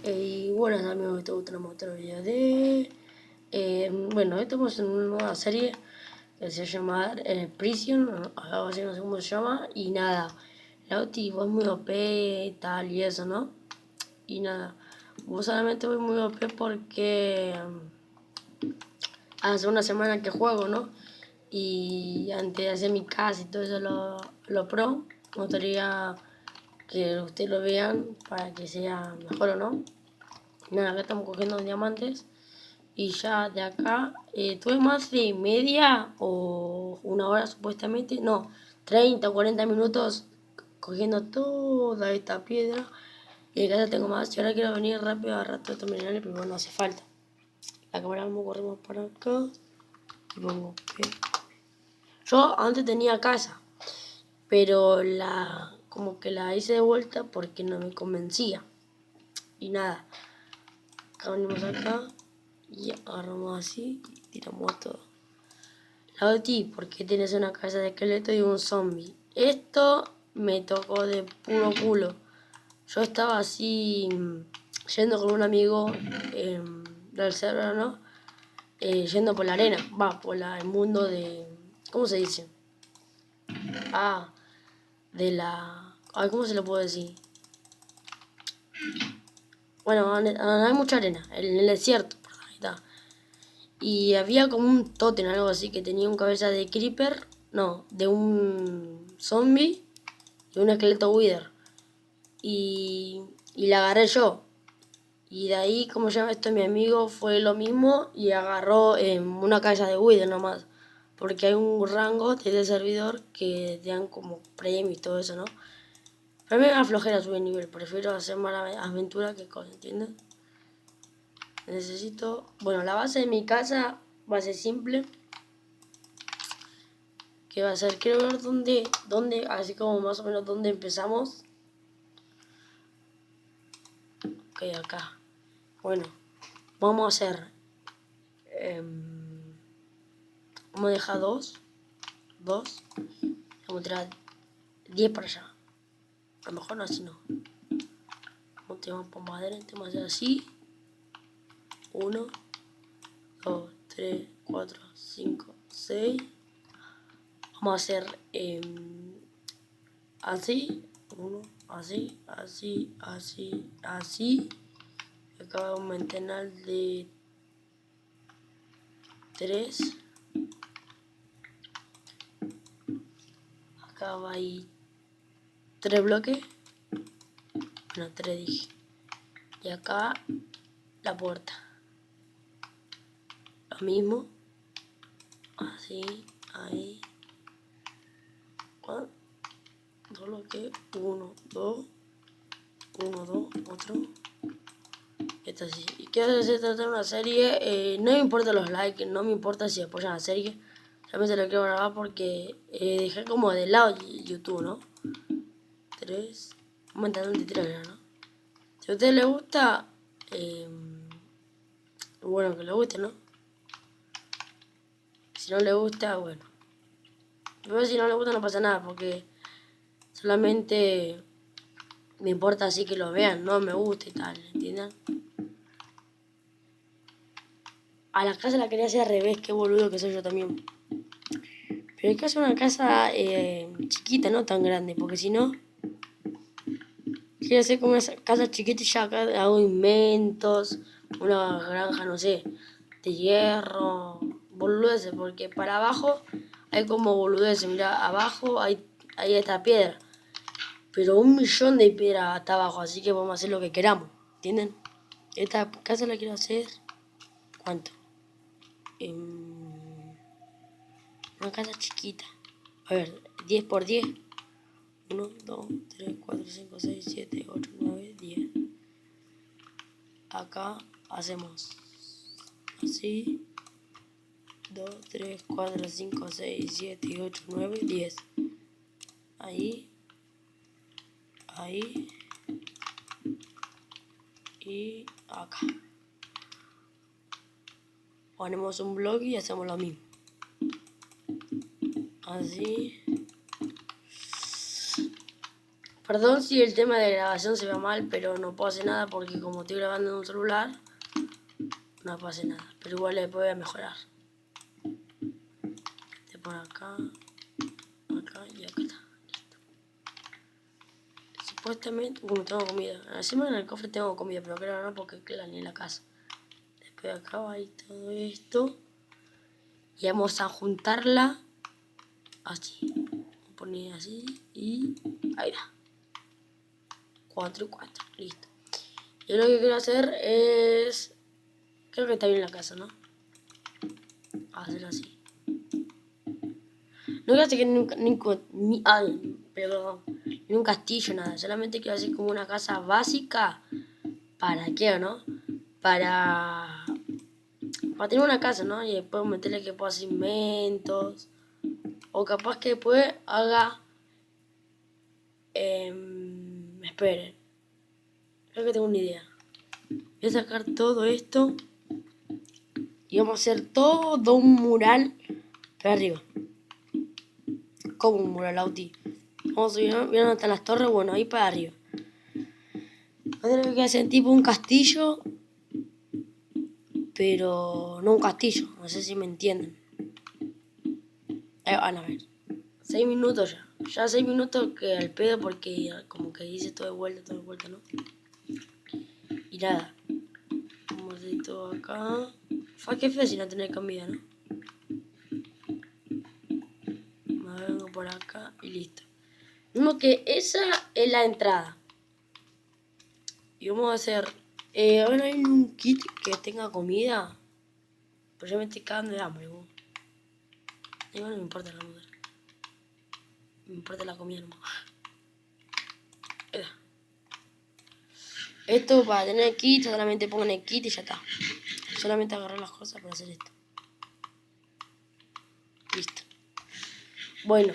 Y buenas amigos, que te gustan otro video de... bueno, estamos en una nueva serie que se llama Prison, algo así, no sé cómo se llama. Y nada, Lauti, vos muy OP y tal y eso, ¿no? Y nada, vos solamente voy muy OP porque hace una semana que juego, ¿no? Y antes de hacer mi casa y todo eso, lo pro, me gustaría que ustedes lo vean para que sea mejor o no. Nada, acá estamos cogiendo diamantes. Y ya de acá, tuve más de media o una hora supuestamente, no, 30 o 40 minutos cogiendo toda esta piedra. Y acá ya tengo más. Y ahora quiero venir rápido a rato estos minerales, pero bueno, no hace falta. La cámara vamos, corremos para acá. Y pongo P. Yo antes tenía casa, pero como que la hice de vuelta porque no me convencía. Y nada, acá venimos acá y agarramos así y tiramos todo. Lauti, ¿por qué tienes una casa de esqueleto y un zombie? Esto me tocó de puro culo. Yo estaba así, yendo con un amigo del server, ¿no? Yendo por la arena, por el mundo de... ¿Cómo se dice? De la... Ay, ¿cómo se lo puedo decir? Bueno, hay mucha arena, en el desierto, ahí está. Y había como un tótem, algo así, que tenía un cabeza de creeper, no, de un zombie y un esqueleto wither. Y la agarré yo. Y de ahí, como llama esto, mi amigo fue lo mismo y agarró una cabeza de wither nomás. Porque hay un rango de ese servidor que te dan como premio y todo eso, ¿no? Pero a mí me da flojera subir nivel, prefiero hacer más aventura que cosas, ¿entiendes? Necesito... Bueno, la base de mi casa va a ser simple. Que va a ser, quiero ver dónde, así como más o menos dónde empezamos. Ok, acá. Bueno, vamos a hacer... vamos a dejar dos. Vamos a tirar 10 para allá. A lo mejor no, así no. Vamos por madera, vamos a hacer así. 1, 2, 3, 4, 5, 6. Vamos a hacer así. 1, así, así, así, así. Acá va un ventanal de 3. Acá va ahí 3 bloques. Bueno, 3 dije. Y acá la puerta. Lo mismo. Así, ahí. 2 bloques. 1, 2. 1, 2, otro. Esta sí. Y quiero tratar de una serie. No me importan los likes, no me importa si apoyan la serie. Realmente lo quiero grabar porque dejé como de lado YouTube, ¿no? 3. Aumentando un 3 ya, ¿no? Si a ustedes les gusta, bueno, que les guste, ¿no? Si no les gusta, bueno. Pero si no les gusta no pasa nada porque solamente me importa así que lo vean, no me gusta y tal, ¿entienden? A la casa la quería hacer al revés, qué boludo que soy yo también. Pero hay que hacer una casa chiquita, no tan grande, porque si no... Quiero hacer como una casa chiquita y ya acá hago inventos, una granja, no sé, de hierro, boludeces, porque para abajo hay como boludeces, mira, abajo hay esta piedra, pero 1.000.000 de piedras hasta abajo, así que vamos a hacer lo que queramos, ¿entienden? Esta casa la quiero hacer, ¿cuánto? Una casa chiquita, a ver, 10 por 10. 1, 2, 3, 4, 5, 6, 7, 8, 9, 10. Acá hacemos así. 2, 3, 4, 5, 6, 7, 8, 9, 10. Ahí. Ahí. Y acá. Ponemos un bloque y hacemos lo mismo. Así. Perdón si el tema de grabación se ve mal, pero no puedo hacer nada porque como estoy grabando en un celular, no puedo hacer nada. Pero igual le voy a mejorar. Te pongo acá, acá y acá está. Listo. Supuestamente, tengo comida. Encima en el cofre tengo comida, pero creo no porque claro, ni en la casa. Después acá va y todo esto. Y vamos a juntarla así. Poner así y ahí va. 4 y 4, listo. Yo lo que quiero hacer es... Creo que está bien la casa, ¿no? Hacer así. No quiero hacer ni un castillo, nada. Solamente quiero hacer como una casa básica. ¿Para qué, no? Para tener una casa, ¿no? Y después meterle que pueda hacer inventos. O capaz que después haga... esperen. Creo que tengo una idea. Voy a sacar todo esto. Y vamos a hacer todo un mural para arriba. Como un mural, Auti. Vamos a subir, ¿vieron hasta las torres? Bueno, ahí para arriba. Ahora lo que hacer tipo un castillo. Pero no un castillo. No sé si me entienden. Ahí van a ver. 6 minutos ya. Ya 6 minutos que al pedo porque como que hice todo de vuelta, ¿no? Y nada. Vamos a hacer todo acá. Fue que feo si no tener comida, ¿no? Me vengo por acá y listo. Mismo que esa es la entrada. Y vamos a hacer... ahora hay un kit que tenga comida. Pero yo me estoy cagando de hambre, vos. Igual no me importa la mujer. Me importa la comida nomás. Esto para tener el kit, solamente pongan el kit y ya está. Solamente agarrar las cosas para hacer esto. Listo. Bueno,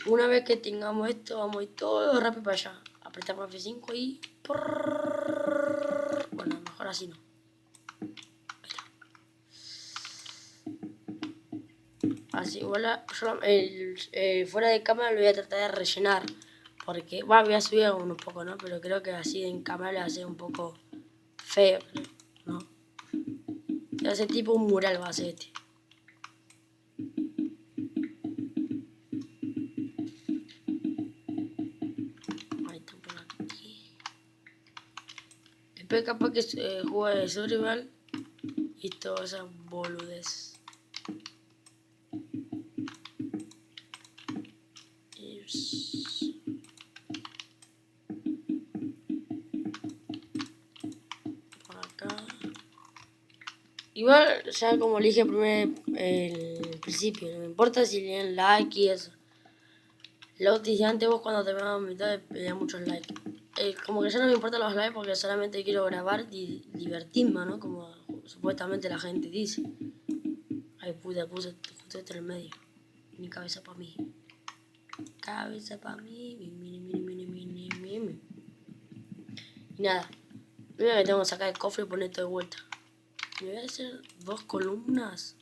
una vez que tengamos esto, vamos a ir todo rápido para allá. Apretamos F5 y... Bueno, mejor así no. Así, igual fuera de cámara lo voy a tratar de rellenar. Porque, bueno, voy a subir un poco, ¿no? Pero creo que así en cámara le va a ser un poco feo, ¿no? Va a ser tipo un mural, va a ser este. Ahí está por aquí. Después capaz que juego de survival y todas esas boludes. Igual, ya como le dije el principio, no me importa si le den like y eso. Lo que dije antes, vos cuando te veas a mitad le das muchos likes. Como que ya no me importan los likes porque solamente quiero grabar y divertirme, ¿no? Como supuestamente la gente dice. Ay puta, puse justo esto en el medio. Mi cabeza para mí. Cabeza para mí. Y nada. Primero que tengo que sacar el cofre y poner todo de vuelta. Me voy a hacer 2 columnas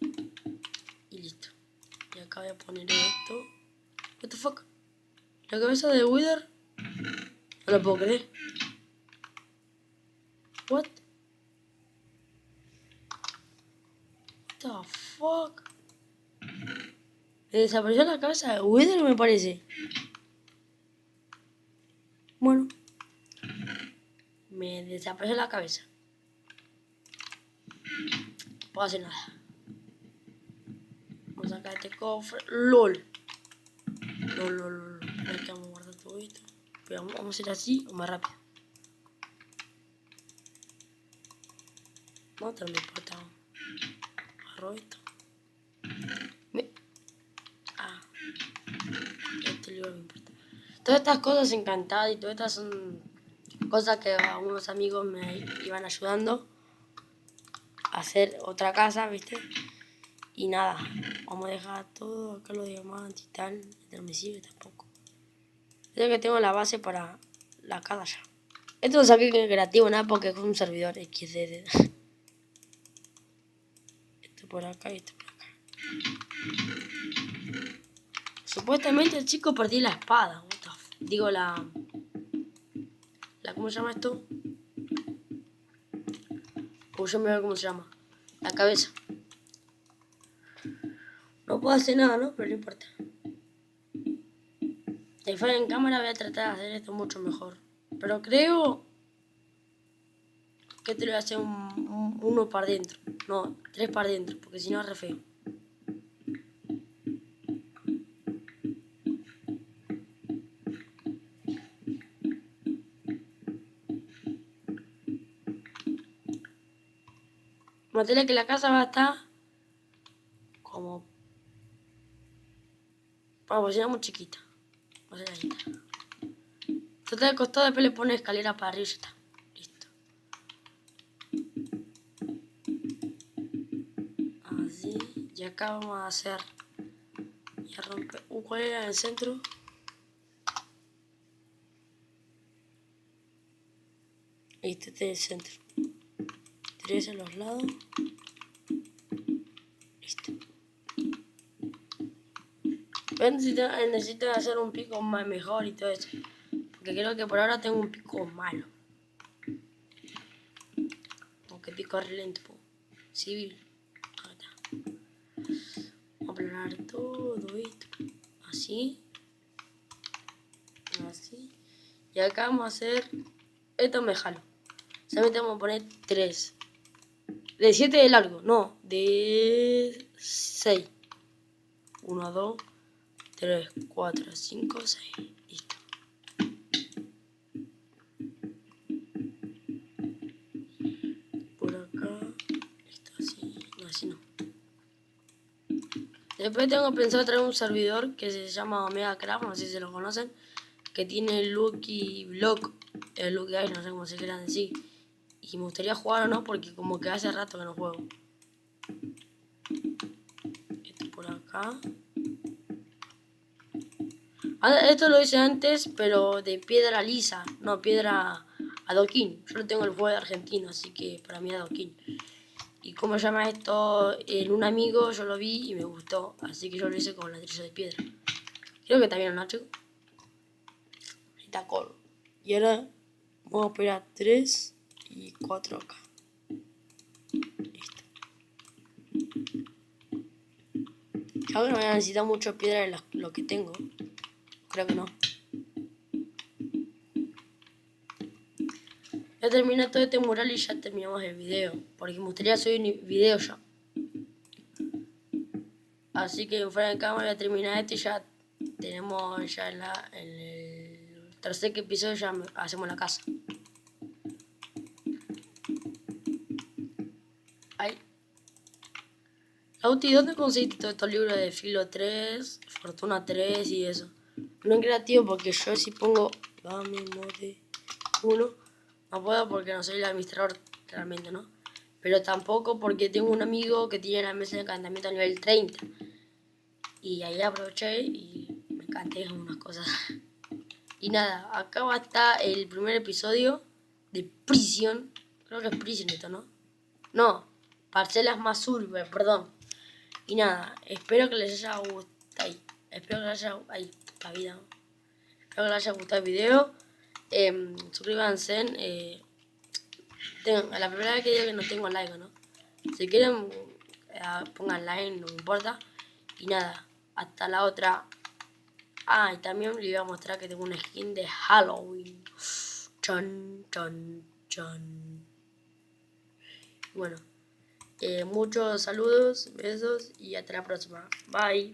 y listo. Y acá voy a poner esto. What the fuck? La cabeza de Wither. No lo puedo creer. What the fuck? Me desapareció la cabeza de Wither, me parece. Bueno. Me desapareció la cabeza. No puedo hacer nada. Vamos a sacar este cofre. LOL. LOL. Espera que vamos a guardar todo esto. Pero vamos a hacer así o más rápido. No, no me importa. Agarro esto. Este libro me importa. Todas estas cosas encantadas y todas estas son cosas que algunos amigos me iban ayudando a hacer otra casa, ¿viste? Y nada, vamos a dejar todo acá los diamantes y tal. No me sirve tampoco. Creo que tengo la base para la casa ya. Esto lo saqué creativo, nada, porque es un servidor XD. Esto por acá y esto por acá. Supuestamente el chico perdió la espada. Digo la ¿cómo se llama esto? Yo me veo cómo se llama. La cabeza. No puedo hacer nada, ¿no? Pero no importa. De fuera en cámara voy a tratar de hacer esto mucho mejor. Pero creo que te lo voy a hacer uno para dentro. No, 3 para dentro, porque si no es re feo. Notele que la casa va a estar como... Vamos, era muy chiquita. Va a ser así. Total, al costado después le pone escalera para arriba y ya está. Listo. Así. Y acá vamos a hacer... Y a romper... ¿cuál era el centro? Este es el centro. 3 a los lados. Listo. Necesito hacer un pico más mejor y todo eso. Porque creo que por ahora tengo un pico malo. Aunque pico re lento. Civil. Ahí está. Vamos a aplanar todo esto. Así. Así. Y acá vamos a hacer... Esto me jalo. Solamente vamos a poner 3. De 7 de largo. No. De 6. 1, 2, 3, 4, 5, 6. Listo. Por acá. Listo, así. No, así no. Después tengo pensado traer un servidor que se llama Omega Craft, no sé si se lo conocen, que tiene Lucky Block, el Lucky Ice, no sé cómo se quieran decir. Y me gustaría jugar o no, porque como que hace rato que no juego. Esto por acá. Esto lo hice antes, pero de piedra lisa, no piedra adoquín. Yo lo tengo el juego de Argentina, así que para mí es adoquín. Y como se llama esto, en un amigo yo lo vi y me gustó, así que yo lo hice con ladrillo de piedra. Creo que también ¿no, chicos? Ahí está colo. Y ahora vamos a pegar 3 y 4 acá. Listo. Creo que no voy a necesitar mucho piedra de lo que tengo. Creo que no. Ya terminé todo este mural y ya terminamos el video. Porque me gustaría subir un video ya. Así que fuera de cámara voy a terminar este y ya tenemos ya en el tercer episodio ya hacemos la casa. Ahí. Lauti, ¿dónde conseguiste todos estos libros de Filo 3, Fortuna 3 y eso? No es creativo porque yo si pongo Dame Mode 1, no puedo porque no soy el administrador realmente, ¿no? Pero tampoco porque tengo un amigo que tiene la mesa de encantamiento a nivel 30. Y ahí aproveché y me encanté unas cosas. Y nada, acá va a estar el primer episodio de Prison. Creo que es Prison esto, ¿no? No, Parcelas más Urbe, perdón. Y nada, espero que les haya gustado. Espero que les haya ay, la vida. Espero que les haya gustado el video. Suscríbanse. La primera vez que digo que no tengo like, ¿no? Si quieren, pongan like, no me importa. Y nada, hasta la otra. Ah, y también les voy a mostrar que tengo una skin de Halloween. Chan, chan, chan. Bueno, muchos saludos, besos y hasta la próxima. Bye.